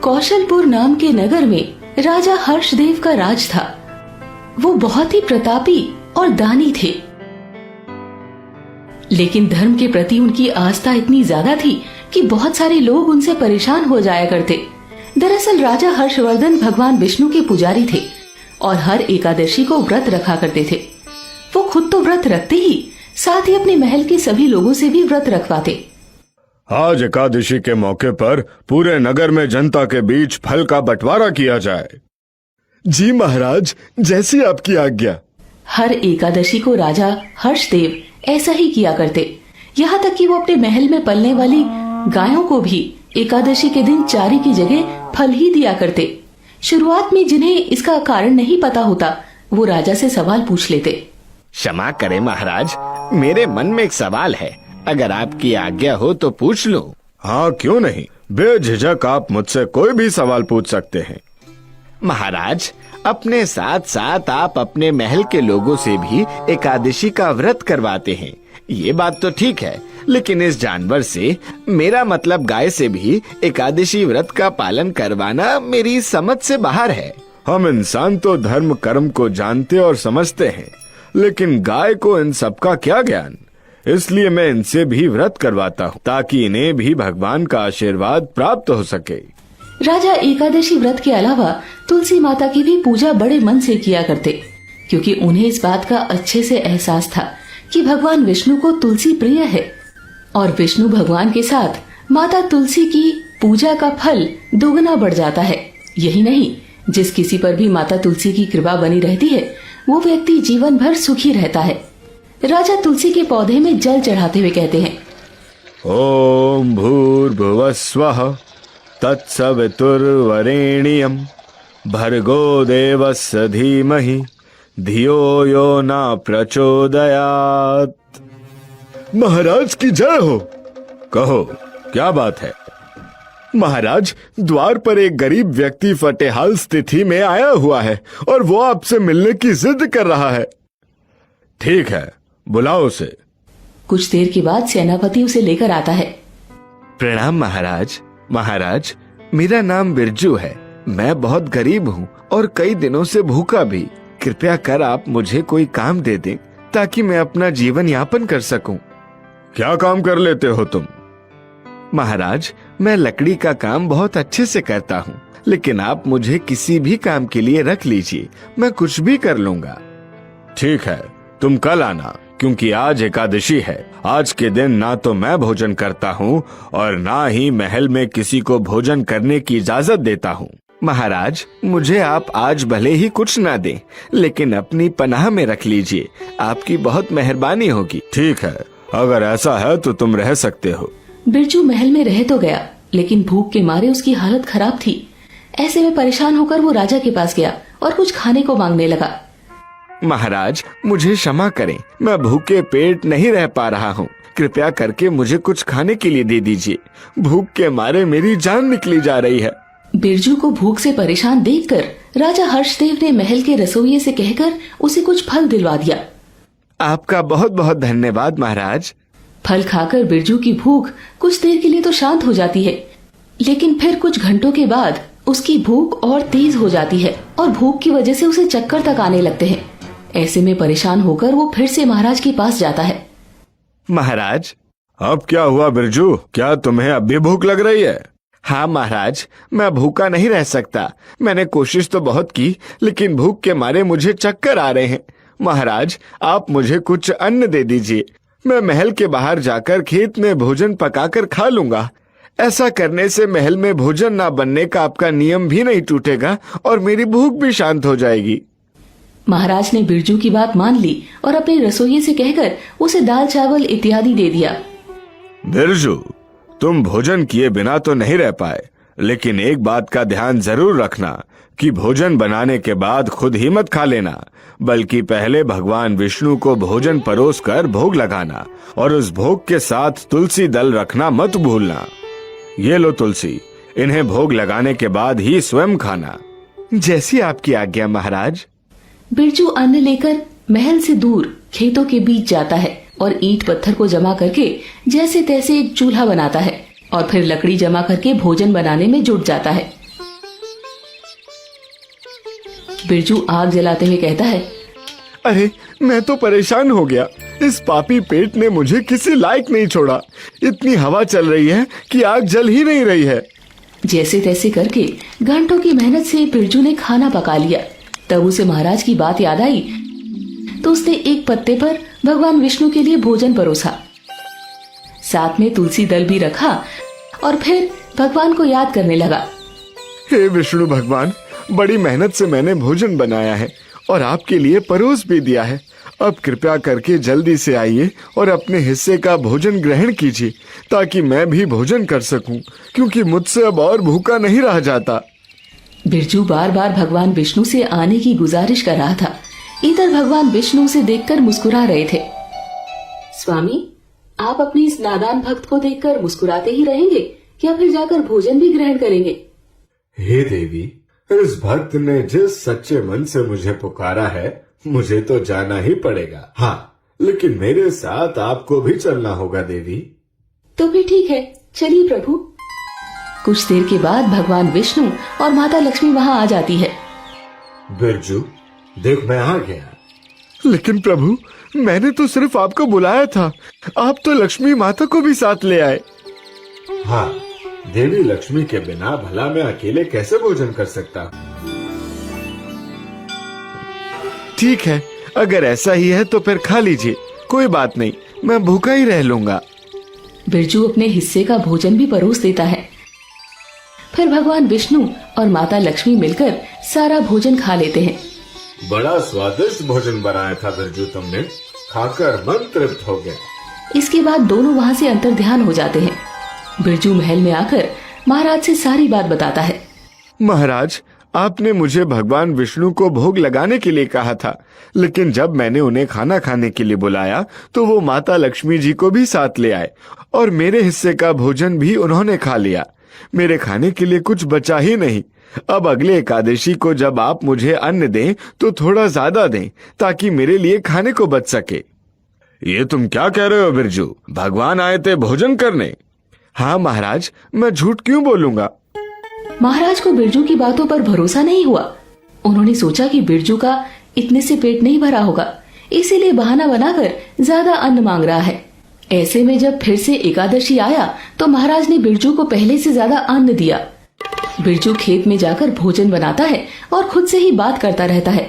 कौशलपुर नाम के नगर में राजा हर्षदेव का राज था। वो बहुत ही प्रतापी और दानी थे, लेकिन धर्म के प्रति उनकी आस्था इतनी ज्यादा थी कि बहुत सारे लोग उनसे परेशान हो जाया करते। दरअसल राजा हर्षवर्धन भगवान विष्णु के पुजारी थे और हर एकादशी को व्रत रखा करते थे। वो खुद तो व्रत रखते ही साथ ही अपने महल के सभी लोगों से भी व्रत रखवाते। आज एकादशी के मौके पर पूरे नगर में जनता के बीच फल का बंटवारा किया जाए। जी महाराज, जैसी आपकी आज्ञा। हर एकादशी को राजा हर्षदेव ऐसा ही किया करते। यहाँ तक कि वो अपने महल में पलने वाली गायों को भी एकादशी के दिन चारे की जगह फल ही दिया करते। शुरुआत में जिन्हें इसका कारण नहीं पता होता, वो राजा से सवाल पूछ लेते। क्षमा करें महाराज, मेरे मन में एक सवाल है, अगर आपकी आज्ञा हो तो पूछ लो। हाँ, क्यों नहीं, बेझिझक आप मुझसे कोई भी सवाल पूछ सकते हैं। महाराज, अपने साथ साथ आप अपने महल के लोगों से भी एकादशी का व्रत करवाते हैं, ये बात तो ठीक है, लेकिन इस जानवर से, मेरा मतलब गाय से भी एकादशी व्रत का पालन करवाना मेरी समझ से बाहर है। हम इंसान तो धर्म कर्म को जानते और समझते हैं, लेकिन गाय को इन सब का क्या ज्ञान। इसलिए मैं इनसे भी व्रत करवाता हूँ ताकि इन्हें भी भगवान का आशीर्वाद प्राप्त हो सके। राजा एकादशी व्रत के अलावा तुलसी माता की भी पूजा बड़े मन से किया करते, क्योंकि उन्हें इस बात का अच्छे से एहसास था कि भगवान विष्णु को तुलसी प्रिय है और विष्णु भगवान के साथ माता तुलसी की पूजा का फल दोगुना बढ़ जाता है। यही नहीं, जिस किसी पर भी माता तुलसी की कृपा बनी रहती है, वो व्यक्ति जीवन भर सुखी रहता है। राजा तुलसी के पौधे में जल चढ़ाते हुए कहते हैं, ओम भूर्भुवस्वः तत्सवितुर्वरेण्यं भर्गो देवस्य धीमहि धियो यो न प्रचोदयात्। महाराज की जय हो। कहो, क्या बात है? महाराज, द्वार पर एक गरीब व्यक्ति फटेहाल स्थिति में आया हुआ है और वो आपसे मिलने की जिद कर रहा है। ठीक है, बुलाओ उसे। कुछ देर के बाद सेनापति उसे लेकर आता है। प्रणाम महाराज। महाराज, मेरा नाम बिरजू है, मैं बहुत गरीब हूँ और कई दिनों से भूखा भी। कृपया कर आप मुझे कोई काम दे दें ताकि मैं अपना जीवन यापन कर सकूं। क्या काम कर लेते हो तुम? महाराज, मैं लकड़ी का काम बहुत अच्छे से करता हूँ, लेकिन आप मुझे किसी भी काम के लिए रख लीजिए, मैं कुछ भी कर लूंगा। ठीक है, तुम कल आना, क्योंकि आज एकादशी है। आज के दिन ना तो मैं भोजन करता हूँ और ना ही महल में किसी को भोजन करने की इजाजत देता हूँ। महाराज, मुझे आप आज भले ही कुछ ना दें, लेकिन अपनी पनाह में रख लीजिए, आपकी बहुत मेहरबानी होगी। ठीक है, अगर ऐसा है तो तुम रह सकते हो। बिरजू महल में रह तो गया, लेकिन भूख के मारे उसकी हालत खराब थी। ऐसे में परेशान होकर वो राजा के पास गया और कुछ खाने को मांगने लगा। महाराज, मुझे क्षमा करें, मैं भूखे पेट नहीं रह पा रहा हूँ, कृपया करके मुझे कुछ खाने के लिए दे दीजिए, भूख के मारे मेरी जान निकली जा रही है। बिरजू को भूख से परेशान देखकर राजा हर्षदेव ने महल के रसोइये से कहकर उसे कुछ फल दिलवा दिया। आपका बहुत बहुत धन्यवाद महाराज। फल खाकर बिरजू की भूख कुछ देर के लिए तो शांत हो जाती है, लेकिन फिर कुछ घंटों के बाद उसकी भूख और तेज हो जाती है और भूख की वजह से उसे चक्कर तक आने लगते हैं। ऐसे में परेशान होकर वो फिर से महाराज के पास जाता है। महाराज, अब क्या हुआ बिरजू, क्या तुम्हें अब भी भूख लग रही है? हाँ महाराज, मैं भूखा नहीं रह सकता। मैंने कोशिश तो बहुत की, लेकिन भूख के मारे मुझे चक्कर आ रहे हैं। महाराज, आप मुझे कुछ अन्न दे दीजिए, मैं महल के बाहर जाकर खेत में भोजन पकाकर खा लूंगा। ऐसा करने से महल में भोजन ना बनने का आपका नियम भी नहीं टूटेगा और मेरी भूख भी शांत हो जाएगी। महाराज ने बिरजू की बात मान ली और अपने रसोइये से कहकर उसे दाल चावल इत्यादि दे दिया। बिरजू, तुम भोजन किए बिना तो नहीं रह पाए, लेकिन एक बात का ध्यान जरूर रखना कि भोजन बनाने के बाद खुद ही मत खा लेना, बल्कि पहले भगवान विष्णु को भोजन परोस कर भोग लगाना और उस भोग के साथ तुलसी दल रखना मत भूलना। ये लो तुलसी, इन्हें भोग लगाने के बाद ही स्वयं खाना। जैसी आपकी आज्ञा महाराज। बिरजू अन्न लेकर महल से दूर खेतों के बीच जाता है और ईंट पत्थर को जमा करके जैसे तैसे एक चूल्हा बनाता है और फिर लकड़ी जमा करके भोजन बनाने में जुट जाता है। बिरजू आग जलाते हुए कहता है, अरे मैं तो परेशान हो गया। इस पापी पेट ने मुझे किसी लायक नहीं छोड़ा। इतनी हवा चल रही है कि आग जल ही नहीं रही है। जैसे तैसे करके घंटों की मेहनत से बिरजू ने खाना पका लिया। तब उसे महाराज की बात याद आई तो उसने एक पत्ते पर भगवान विष्णु के लिए भोजन परोसा, साथ में तुलसी दल भी रखा और फिर भगवान को याद करने लगा। हे विष्णु भगवान, बड़ी मेहनत से मैंने भोजन बनाया है और आपके लिए परोस भी दिया है। अब कृपया करके जल्दी से आइए और अपने हिस्से का भोजन ग्रहण कीजिए ताकि मैं भी भोजन कर सकूं, क्योंकि मुझसे अब और भूखा नहीं रह जाता। बिरजू बार बार भगवान विष्णु से आने की गुजारिश कर रहा था। इधर भगवान विष्णु उसे देखकर मुस्कुरा रहे थे। स्वामी, आप अपने इस नादान भक्त को देखकर मुस्कुराते ही रहेंगे या फिर जाकर भोजन भी ग्रहण करेंगे? हे देवी, इस भक्त ने जिस सच्चे मन से मुझे पुकारा है, मुझे तो जाना ही पड़ेगा। हाँ, लेकिन मेरे साथ आपको भी चलना होगा देवी। तो भी ठीक है, चलिए प्रभु। कुछ देर के बाद भगवान विष्णु और माता लक्ष्मी वहाँ आ जाती है। बिरजू, देख मैं आ गया। लेकिन प्रभु, मैंने तो सिर्फ आपको बुलाया था। आप तो लक्ष्मी माता को भी साथ ले आए। हाँ, देवी लक्ष्मी के बिना भला मैं अकेले कैसे भोजन कर सकता? ठीक है, अगर ऐसा ही है तो फिर खा लीजिए, कोई बात नहीं, मैं भूखा ही रह लूंगा। बिरजू अपने हिस्से का भोजन भी परोस देता है। फिर भगवान विष्णु और माता लक्ष्मी मिलकर सारा भोजन खा लेते हैं। बड़ा स्वादिष्ट भोजन बनाया था बिरजू तुमने, खाकर मन तृप्त हो गया। इसके बाद दोनों वहाँ से अंतर्ध्यान हो जाते हैं। बिरजू महल में आकर महाराज से सारी बात बताता है। महाराज, आपने मुझे भगवान विष्णु को भोग लगाने के लिए कहा था, लेकिन जब मैंने उन्हें खाना खाने के लिए बुलाया तो वो माता लक्ष्मी जी को भी साथ ले आए और मेरे हिस्से का भोजन भी उन्होंने खा लिया। मेरे खाने के लिए कुछ बचा ही नहीं। अब अगले एकादशी को जब आप मुझे अन्न दें तो थोड़ा ज्यादा दें ताकि मेरे लिए खाने को बच सके। ये तुम क्या कह रहे हो बिरजू? भगवान आए थे भोजन करने। हाँ महाराज, मैं झूठ क्यों बोलूंगा। महाराज को बिरजू की बातों पर भरोसा नहीं हुआ। उन्होंने सोचा कि बिरजू का इतने से पेट नहीं भरा होगा, इसीलिए बहाना बनाकर ज्यादा अन्न मांग रहा है। ऐसे में जब फिर से एकादशी आया तो महाराज ने बिरजू को पहले से ज्यादा अन्न दिया। बिरजू खेत में जाकर भोजन बनाता है और खुद से ही बात करता रहता है।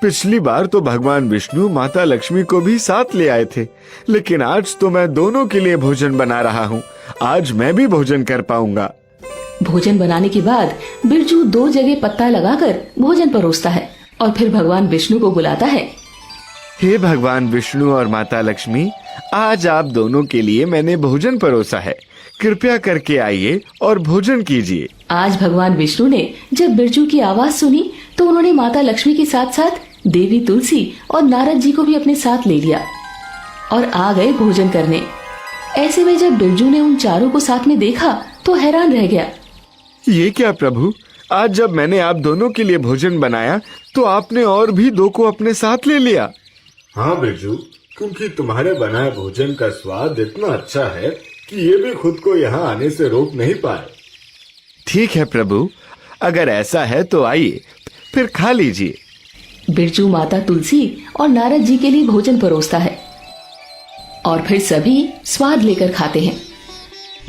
पिछली बार तो भगवान विष्णु माता लक्ष्मी को भी साथ ले आए थे, लेकिन आज तो मैं दोनों के लिए भोजन बना रहा हूँ। आज मैं भी भोजन कर पाऊंगा। भोजन बनाने के बाद बिरजू 2 जगह पत्ता लगाकर भोजन परोसता है और फिर भगवान विष्णु को बुलाता है। हे भगवान विष्णु और माता लक्ष्मी, आज आप दोनों के लिए मैंने भोजन परोसा है। कृपया करके आइए और भोजन कीजिए। आज भगवान विष्णु ने जब बिरजू की आवाज सुनी तो उन्होंने माता लक्ष्मी के साथ साथ देवी तुलसी और नारद जी को भी अपने साथ ले लिया और आ गए भोजन करने। ऐसे में जब बिरजू ने उन चारों को साथ में देखा तो हैरान रह गया। ये क्या प्रभु, आज जब मैंने आप दोनों के लिए भोजन बनाया तो आपने और भी 2 को अपने साथ ले लिया। हाँ बिरजू, क्योंकि तुम्हारे बनाए भोजन का स्वाद इतना अच्छा है कि ये भी खुद को यहाँ आने से रोक नहीं पाए। ठीक है प्रभु, अगर ऐसा है तो आइए, फिर खा लीजिए। बिरजू माता तुलसी और नारद जी के लिए भोजन परोसता है और फिर सभी स्वाद लेकर खाते हैं।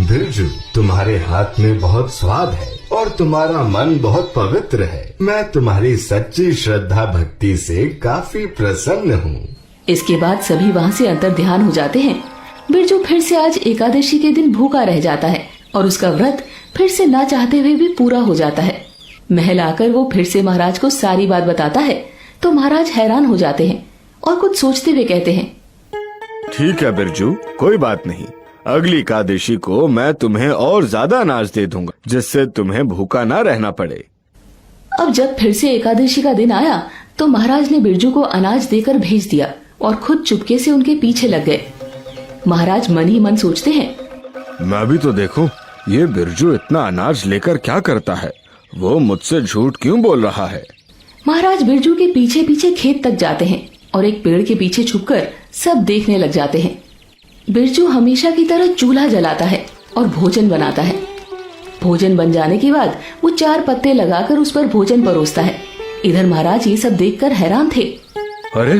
बिरजू, तुम्हारे हाथ में बहुत स्वाद है और तुम्हारा मन बहुत पवित्र है। मैं तुम्हारी सच्ची श्रद्धा भक्ति से काफी प्रसन्न हूँ। इसके बाद सभी वहाँ से अंतर्ध्यान हो जाते हैं। बिरजू फिर से आज एकादशी के दिन भूखा रह जाता है और उसका व्रत फिर से ना चाहते हुए भी पूरा हो जाता है। महल आकर वो फिर से महाराज को सारी बात बताता है तो महाराज हैरान हो जाते हैं और कुछ सोचते हुए कहते हैं। ठीक है बिरजू, कोई बात नहीं। अगली एकादशी को मैं तुम्हें और ज्यादा अनाज दे दूंगा, जिससे तुम्हें भूखा ना रहना पड़े। अब जब फिर से एकादशी का दिन आया तो महाराज ने बिरजू को अनाज देकर भेज दिया और खुद चुपके से उनके पीछे लग गए। महाराज मन ही मन सोचते हैं, मैं भी तो देखूं, ये बिरजू इतना अनाज लेकर क्या करता है? वो मुझसे झूठ क्यों बोल रहा है? महाराज बिरजू के पीछे पीछे खेत तक जाते हैं और एक पेड़ के पीछे छुपकर सब देखने लग जाते हैं। बिरजू हमेशा की तरह चूल्हा जलाता है और भोजन बनाता है। भोजन बन जाने के बाद वो 4 पत्ते लगाकर उस पर भोजन परोसता है। इधर महाराज ये सब देखकर हैरान थे। अरे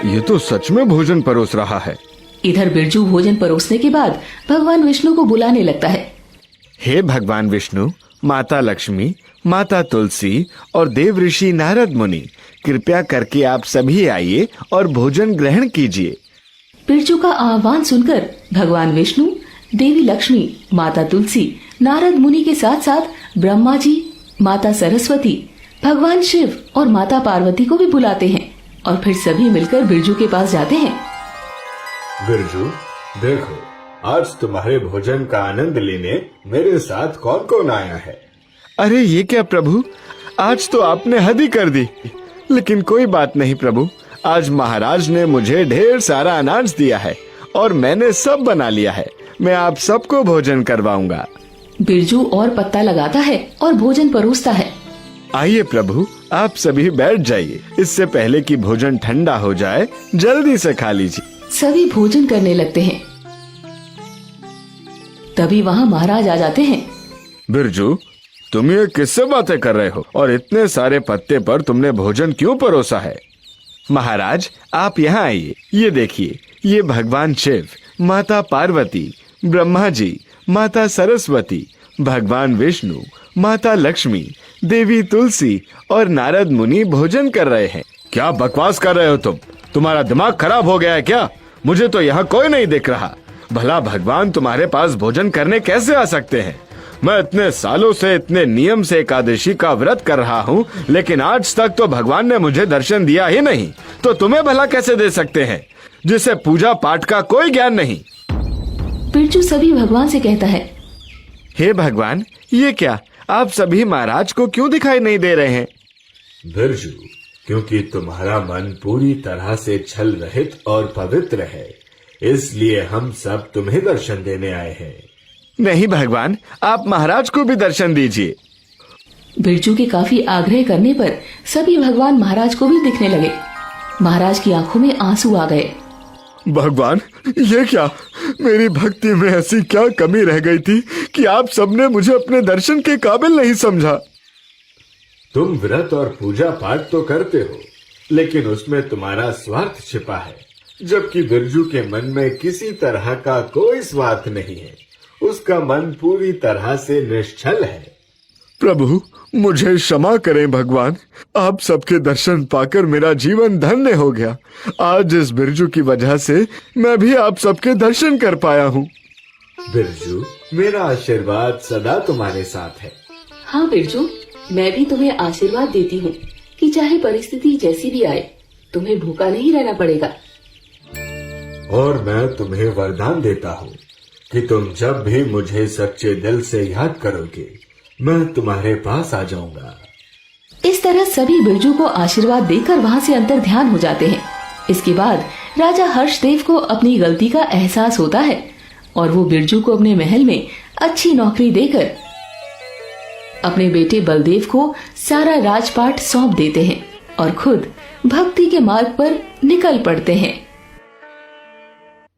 ये तो सच में भोजन परोस रहा है। इधर बिरजू भोजन परोसने के बाद भगवान विष्णु को बुलाने लगता है। हे भगवान विष्णु, माता लक्ष्मी, माता तुलसी और देव ऋषि नारद मुनि, कृपया करके आप सभी आइए और भोजन ग्रहण कीजिए। बिरजू का आह्वान सुनकर भगवान विष्णु, देवी लक्ष्मी, माता तुलसी, नारद मुनि के साथ साथ ब्रह्मा जी, माता सरस्वती, भगवान शिव और माता पार्वती को भी बुलाते हैं और फिर सभी मिलकर बिरजू के पास जाते हैं। बिरजू, देखो, आज तुम्हारे भोजन का आनंद लेने मेरे साथ कौन कौन आया है। अरे ये क्या प्रभु, आज तो आपने हद ही कर दी। लेकिन कोई बात नहीं प्रभु, आज महाराज ने मुझे ढेर सारा अनाज दिया है और मैंने सब बना लिया है। मैं आप सबको भोजन करवाऊंगा। बिरजू और पत्ता लगाता है और भोजन परोसता है। आइए प्रभु, आप सभी बैठ जाइए। इससे पहले कि भोजन ठंडा हो जाए, जल्दी से खा लीजिए। सभी भोजन करने लगते हैं। तभी वहाँ महाराज आ जाते हैं। बिरजू, तुम ये किससे बातें कर रहे हो और इतने सारे पत्ते पर तुमने भोजन क्यों परोसा है? महाराज, आप यहाँ आइए। ये देखिए, ये भगवान शिव, माता पार्वती, ब्रह्मा जी, माता सरस्वती, भगवान विष्णु, माता लक्ष्मी, देवी तुलसी और नारद मुनि भोजन कर रहे हैं। क्या बकवास कर रहे हो तुम? तुम्हारा दिमाग खराब हो गया है क्या? मुझे तो यहाँ कोई नहीं दिख रहा। भला भगवान तुम्हारे पास भोजन करने कैसे आ सकते हैं? मैं इतने सालों से इतने नियम से एकादशी का व्रत कर रहा हूँ, लेकिन आज तक तो भगवान ने मुझे दर्शन दिया ही नहीं। तो तुम्हें भला कैसे दे सकते हैं, जिसे पूजा पाठ का कोई ज्ञान नहीं? बिरजू सभी भगवान से कहता है, हे भगवान, ये क्या, आप सभी महाराज को क्यों दिखाई नहीं दे रहे हैं? बिरजू, क्योंकि तुम्हारा मन पूरी तरह से छल रहित और पवित्र है, इसलिए हम सब तुम्हें दर्शन देने आए हैं। नहीं भगवान, आप महाराज को भी दर्शन दीजिए। बिरजू के काफी आग्रह करने पर सभी भगवान महाराज को भी दिखने लगे। महाराज की आंखों में आंसू आ गए। भगवान, ये क्या, मेरी भक्ति में ऐसी क्या कमी रह गई थी कि आप सबने मुझे अपने दर्शन के काबिल नहीं समझा? तुम व्रत और पूजा पाठ तो करते हो, लेकिन उसमें तुम्हारा स्वार्थ छिपा है, जबकि बिरजू के मन में किसी तरह का कोई स्वार्थ नहीं है। उसका मन पूरी तरह से निश्चल है। प्रभु, मुझे क्षमा करें भगवान। आप सबके दर्शन पाकर मेरा जीवन धन्य हो गया। आज इस बिरजू की वजह से मैं भी आप सबके दर्शन कर पाया हूँ। बिरजू, मेरा आशीर्वाद सदा तुम्हारे साथ है। हाँ बिरजू, मैं भी तुम्हें आशीर्वाद देती हूँ कि चाहे परिस्थिति जैसी भी आए, तुम्हें भूखा नहीं रहना पड़ेगा। और मैं तुम्हें वरदान देता हूँ कि तुम जब भी मुझे सच्चे दिल से याद करोगे, मैं तुम्हारे पास आ जाऊंगा। इस तरह सभी बिरजू को आशीर्वाद देकर वहाँ से अंतर ध्यान हो जाते हैं। इसके बाद राजा हर्षदेव को अपनी गलती का एहसास होता है और वो बिरजू को अपने महल में अच्छी नौकरी देकर अपने बेटे बलदेव को सारा राजपाट सौंप देते हैं और खुद भक्ति के मार्ग पर निकल पड़ते हैं।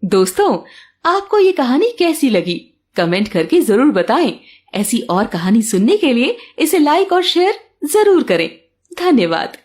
दोस्तों, आपको ये कहानी कैसी लगी? कमेंट करके जरूर बताएं। ऐसी और कहानी सुनने के लिए इसे लाइक और शेयर जरूर करें। धन्यवाद।